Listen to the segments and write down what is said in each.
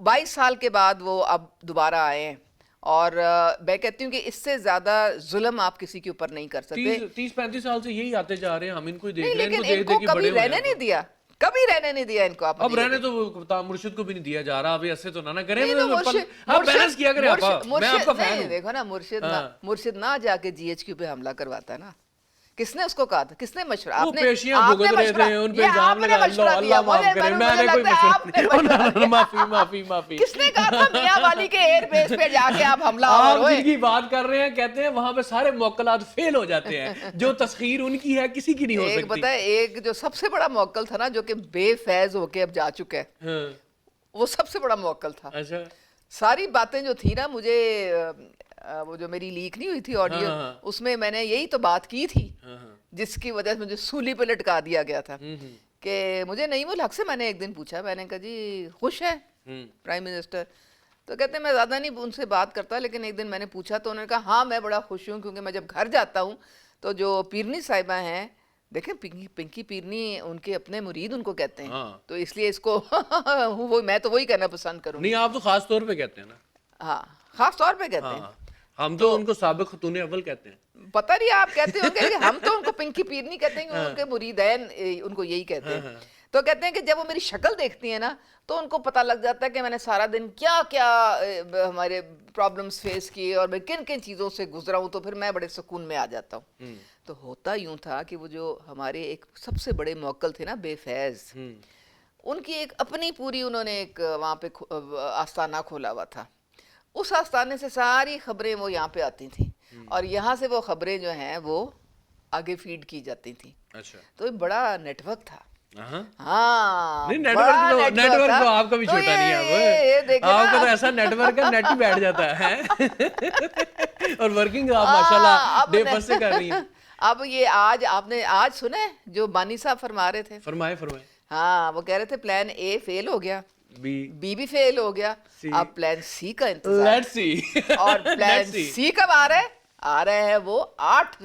22 سال کے بعد وہ اب دوبارہ آئے ہیں اور میں کہتی ہوں کہ اس سے زیادہ ظلم آپ کسی کے اوپر نہیں کر سکتے. 30-35 سال سے یہی آتے جا رہے ہیں, ہم ان کو ہی دیکھ نہیں رہے ہیں, لیکن ان کو کبھی رہنے نہیں دیا, کبھی رہنے نہیں دیا ان کو. اب رہنے تو مرشد کو بھی نہیں دیا جا رہا, اب ایسے تو نہ کریں, آپ بیلنس کیا کریں. میں آپ کا فین ہوں. دیکھو نا, مرشد نہ جا کے جی ایچ کیو پہ حملہ کرواتا ہے نا. کس نے اس کو کہا تھا, کس نے مشورہ, آپ نے پیشیاں بھگت رہے تھے, ان پہ الزام لگا, اللہ معاف کرے, میں نے کوئی مشورہ, معافی. کس نے کہا تھا میاں والی کے ایئر بیس پہ جا کے آپ حملہ آپ جن کی بات کر رہے ہیں کہتے ہیں وہاں پہ سارے موکلات فیل ہو جاتے ہیں, جو تسخیر ان کی ہے کسی کی نہیں ہو سکتی. ایک پتہ ہے, ایک جو سب سے بڑا موکل تھا نا, جو کہ بے فیض ہو کے اب جا چکا ہے, وہ سب سے بڑا موکل تھا. اچھا, ساری باتیں جو تھی نا, مجھے وہ جو میری لیک نہیں ہوئی تھی آڈیو, اس میں میں نے یہی تو بات کی تھی جس کی وجہ سے مجھے سولی پہ لٹکا دیا گیا تھا. کہ مجھے نعیم الحق سے میں نے ایک دن پوچھا, میں نے کہا جی خوش ہے پرائم منسٹر؟ تو کہتے ہیں میں زیادہ نہیں ان سے بات کرتا, لیکن ایک دن میں نے پوچھا تو انہوں نے کہا ہاں میں بڑا خوش ہوں, کیونکہ میں جب گھر جاتا ہوں تو جو پیرنی صاحبہ ہیں, دیکھیں پنکی پیرنی ان کے اپنے مرید ان کو کہتے ہیں, تو اس لیے اس کو میں تو وہی کہنا پسند کروں. نہیں آپ تو خاص طور پہ کہتے ہیں نا. ہاں خاص طور پہ کہتے ہیں, ہم تو ان کو سابق خاتون اول کہتے ہیں. پتہ نہیں آپ کہتے ہوں گے, ہم تو ان کو پنکی پیرنی کہتے ہیں, ان کے مریدین ان کو یہی کہتے ہیں. تو کہتے ہیں کہ جب وہ میری شکل دیکھتی ہیں نا, تو ان کو پتہ لگ جاتا ہے کہ میں نے سارا دن کیا کیا ہمارے پرابلمز فیس کیے اور میں کن کن چیزوں سے گزرا ہوں, تو پھر میں بڑے سکون میں آ جاتا ہوں. تو ہوتا یوں تھا کہ وہ جو ہمارے ایک سب سے بڑے موکل تھے نا, بے فیض, ان کی ایک اپنی پوری انہوں نے ایک وہاں پہ آستانہ کھولا ہوا تھا. اس آستانے سے ساری خبریں وہ یہاں پہ آتی تھیں, اور یہاں سے وہ خبریں جو ہیں وہ آگے فیڈ کی جاتی تھیں. تو یہ بڑا نیٹ ورک تھا. ہاں نیٹ ورک تو آپ کا بھی چھوٹا نہیں ہے, آپ کا تو ایسا نیٹ ورک ہے نیٹ ہی بیٹھ جاتا ہے, اور ورکنگ آپ ماشاءاللہ ڈے پر سے کر رہی ہیں. اب یہ آج آپ نے آج سنا ہے جو بانی صاحب فرما رہے تھے, فرمائے. ہاں وہ کہہ رہے تھے پلان اے فیل ہو گیا, بی بھی فیل ہو گیا, اب پلان سی کا انتظار. Let's see. اور پلان سی کب آ رہا ہے؟ آ رہا ہے وہ 8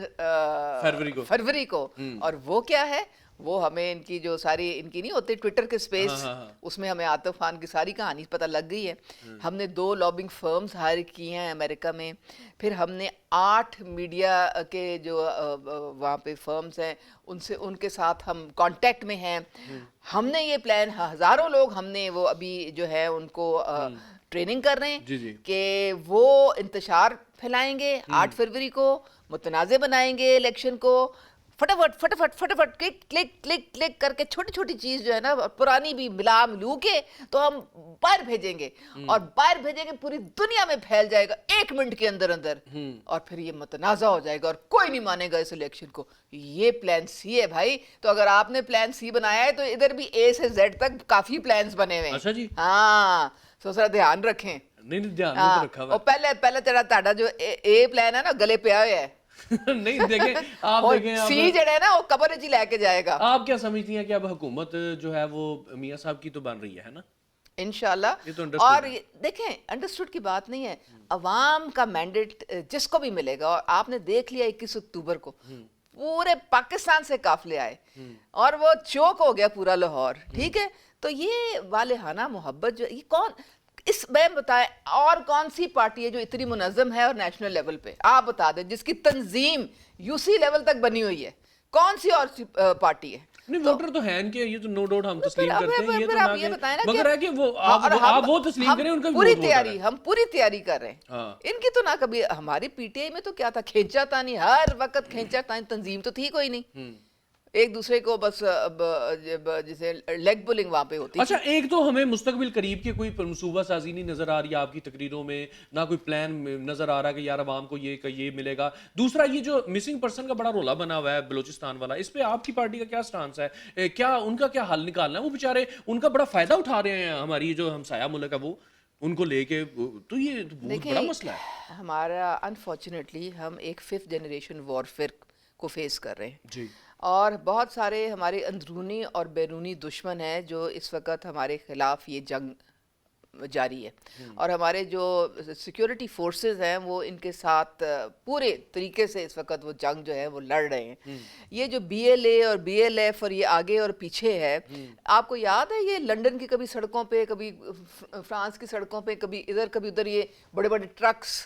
فروری کو. اور وہ کیا ہے, وہ ہمیں ان کی جو ساری ان کی نہیں ہوتی ٹویٹر کے سپیس, اس میں ہمیں عاطف خان کی ساری کہانی پتہ لگ گئی ہے. ہم نے 2 لابنگ فرمز ہائر کی ہیں امریکہ میں, پھر ہم نے 8 میڈیا کے جو وہاں پہ فرمز ہیں ان کے ساتھ ہم کانٹیکٹ میں ہیں. ہم نے یہ پلان, ہزاروں لوگ ہم نے وہ ابھی جو ہے ان کو ٹریننگ کر رہے ہیں کہ وہ انتشار پھیلائیں گے 8 فروری کو, متنازع بنائیں گے الیکشن کو, فٹافٹ کلک کر کے چھوٹی چھوٹی چیز جو ہے نا پرانی بھی ملو کے تو ہم باہر بھیجیں گے, اور باہر بھیجیں گے پوری دنیا میں پھیل جائے گا 1 منٹ کے اندر, اور پھر یہ متنازع ہو جائے گا اور کوئی نہیں مانے گا اس الیکشن کو. یہ پلان سی ہے بھائی. تو اگر آپ نے پلان سی بنایا ہے تو ادھر بھی اے سے زیڈ تک کافی پلانز بنے ہوئے ہیں. اچھا جی, ہاں تو ذرا دھیان رکھیں. نہیں دھیان تو رکھا ہوا. اور پہلے تیرا جو اے پلان ہے نا گلے پہ آیا ہے. نہیں دیکھیں آپ, دیکھیں سی جڑا ہے نا وہ قبر جی لے کے جائے گا. آپ کیا سمجھتی ہیں کہ اب حکومت جو ہے وہ میاں صاحب کی تو بن رہی ہے نا انشاءاللہ. اور دیکھیں انڈرسٹوڈ کی بات نہیں ہے, عوام کا مینڈیٹ جس کو بھی ملے گا, اور آپ نے دیکھ لیا 21 اکتوبر کو پورے پاکستان سے قافلے آئے اور وہ چوک ہو گیا پورا لاہور, ٹھیک ہے. تو یہ والہانہ محبت جو یہ کون, اس میں بتائیں اور کون سی پارٹی ہے جو اتنی منظم ہے اور نیشنل لیول پہ آپ بتا دیں, جس کی تنظیم یو سی لیول تک بنی ہوئی ہے, کون سی اور پارٹی ہے؟ نہیں ووٹر تو ہیں ان کے, یہ تو نو ڈاؤٹ ہم تسلیم کرتے ہیں, یہ تو آپ یہ بتائیں نا, مگر ہے کہ وہ آپ وہ تسلیم کریں, ان کا پوری تیاری, ہم پوری تیاری کر رہے ہیں. ان کی تو نہ کبھی, ہماری پی ٹی آئی میں تو کیا تھا, کھینچا تھا نہیں, ہر وقت کھینچا تھا, تنظیم تو تھی کوئی نہیں, ایک دوسرے کو بس جیسے لیگ بولنگ وہاں پہ ہوتی. اچھا ایک تو ہمیں مستقبل قریب کی کوئی منصوبہ سازی نہیں نظر آ رہی ہے آپ کی تقریروں میں, نہ کوئی پلان نظر آ رہا کہ یار عوام کو یہ ملے گا. دوسرا یہ جو مسنگ پرسن کا بڑا رولا بنا ہوا ہے بلوچستان والا, اس پہ آپ کی پارٹی کا کیا سٹانس ہے, کیا ان کا کیا حل نکالنا ہے؟ وہ بیچارے ان کا بڑا فائدہ اٹھا رہے ہیں, ہماری جو ہمسایہ ملک ہے وہ ان کو لے کے, تو یہ بہت بڑا مسئلہ ہے ہمارا. انفارچونیٹلی ہم ایک 5th جنریشن وارفیئر کو فیس کر رہے ہیں جی, اور بہت سارے ہمارے اندرونی اور بیرونی دشمن ہیں جو اس وقت ہمارے خلاف یہ جنگ جاری ہے اور ہمارے جو سیکیورٹی فورسز ہیں وہ ان کے ساتھ پورے طریقے سے اس وقت وہ جنگ جو ہے وہ لڑ رہے ہیں. یہ جو بی ایل اے اور بی ایل ایف اور یہ آگے اور پیچھے ہے, آپ کو یاد ہے یہ لنڈن کی کبھی سڑکوں پہ, کبھی فرانس کی سڑکوں پہ, کبھی ادھر یہ بڑے بڑے ٹرکس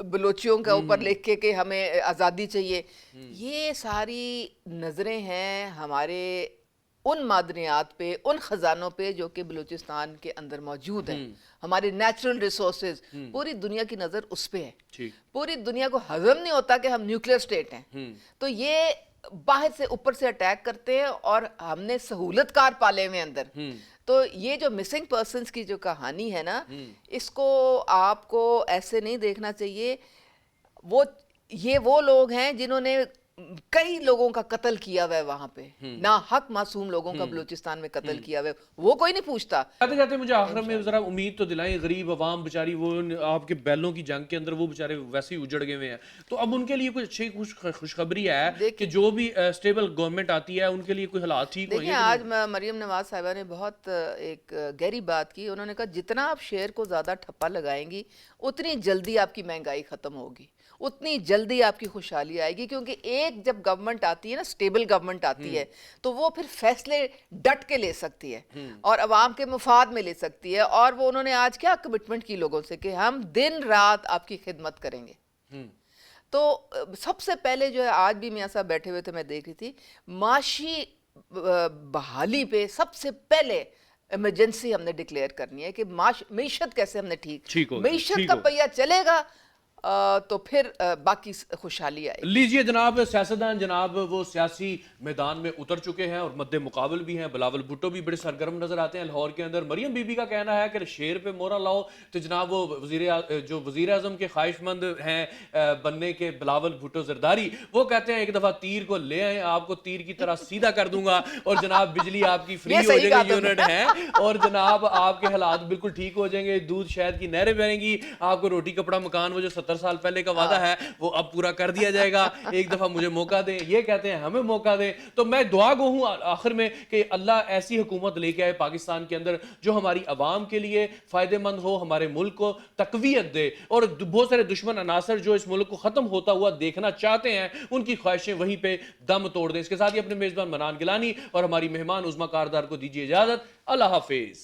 بلوچیوں کے اوپر لکھ کے کہ ہمیں آزادی چاہیے. یہ ساری نظریں ہیں ہمارے ان معدنیات پہ, ان خزانوں پہ جو کہ بلوچستان کے اندر موجود ہیں, ہمارے نیچرل ریسورسز. پوری دنیا کی نظر اس پہ ہے. پوری دنیا کو ہضم نہیں ہوتا کہ ہم نیوکلیئر اسٹیٹ ہیں, تو یہ باہر سے اوپر سے اٹیک کرتے ہیں اور ہم نے سہولت کار پالے ہوئے اندر. تو یہ جو مسنگ پرسنز کی جو کہانی ہے نا, اس کو آپ کو ایسے نہیں دیکھنا چاہیے. یہ وہ لوگ ہیں جنہوں نے کئی لوگوں کا قتل کیا ہوا ہے وہاں پہ, ناحق معصوم لوگوں کا بلوچستان میں قتل کیا ہوا ہے, وہ کوئی نہیں پوچھتا. جاتے جاتے مجھے آخر میں ذرا امید تو دلائیں, غریب عوام بیچاری وہ آپ کے بیلوں کی جنگ کے اندر وہ بیچارے ویسے ہی اجڑ گئے ہوئے ہیں, تو اب ان کے لیے کوئی اچھی خوشخبری ہے کہ جو بھی اسٹیبل گورنمنٹ آتی ہے ان کے لیے کوئی حالات ٹھیک ہوئے ہیں. دیکھیں آج مریم نواز صاحبہ نے بہت ایک گہری بات کی. انہوں نے کہا جتنا آپ شیر کو زیادہ ٹھپا لگائیں گی اتنی جلدی آپ کی مہنگائی ختم ہوگی, اتنی جلدی آپ کی خوشحالی آئے گی. کیونکہ ایک جب گورنمنٹ آتی ہے نا, اسٹیبل گورنمنٹ آتی ہے, تو وہ پھر فیصلے ڈٹ کے لے سکتی ہے اور عوام کے مفاد میں لے سکتی ہے. اور وہ انہوں نے آج کیا کمٹمنٹ کی لوگوں سے کہ ہم دن رات آپ کی خدمت کریں گے. تو سب سے پہلے جو ہے, آج بھی میاں صاحب بیٹھے ہوئے تھے میں دیکھ رہی تھی, معاشی بحالی پہ سب سے پہلے ایمرجنسی ہم نے ڈکلیئر کرنی ہے کہ معیشت کیسے ہم نے ٹھیک معیشت کا پہیہ چلے گا تو پھر باقی خوشحالی آئے. لیجئے جناب سیاستدان جناب وہ سیاسی میدان میں اتر چکے ہیں اور مد مقابل بھی ہیں. بلاول بھٹو بھی بڑے سرگرم نظر آتے ہیں لاہور کے اندر. مریم بی بی کا کہنا ہے کہ شیر پہ مورا لاؤ, تو جناب وہ جو وزیر اعظم کے خواہش مند ہیں بننے کے بلاول بھٹو زرداری, وہ کہتے ہیں ایک دفعہ تیر کو لے آئیں, آپ کو تیر کی طرح سیدھا کر دوں گا اور جناب بجلی آپ کی فری ہو جائے گی, یونٹ ہے, اور جناب آپ کے حالات بالکل ٹھیک ہو جائیں گے, دودھ شہد کی نہریں بہیں گی, آپ کو روٹی کپڑا مکان وہ جو 70 سال پہلے کا وعدہ ہے وہ اب پورا کر دیا جائے گا. ایک دفعہ مجھے موقع دیں, یہ کہتے ہیں ہمیں موقع دیں. تو میں دعا گو ہوں آخر میں کہ اللہ ایسی حکومت لے کے آئے پاکستان کے اندر جو ہماری عوام کے لیے فائدہ مند ہو, ہمارے ملک کو تقویت دے, اور بہت سارے دشمن عناصر جو اس ملک کو ختم ہوتا ہوا دیکھنا چاہتے ہیں ان کی خواہشیں وہیں پہ دم توڑ دیں. اس کے ساتھ ہی اپنے میزبان منان گیلانی اور ہماری مہمان عظمیٰ کاردار کو دیجیے اجازت. اللہ حافظ.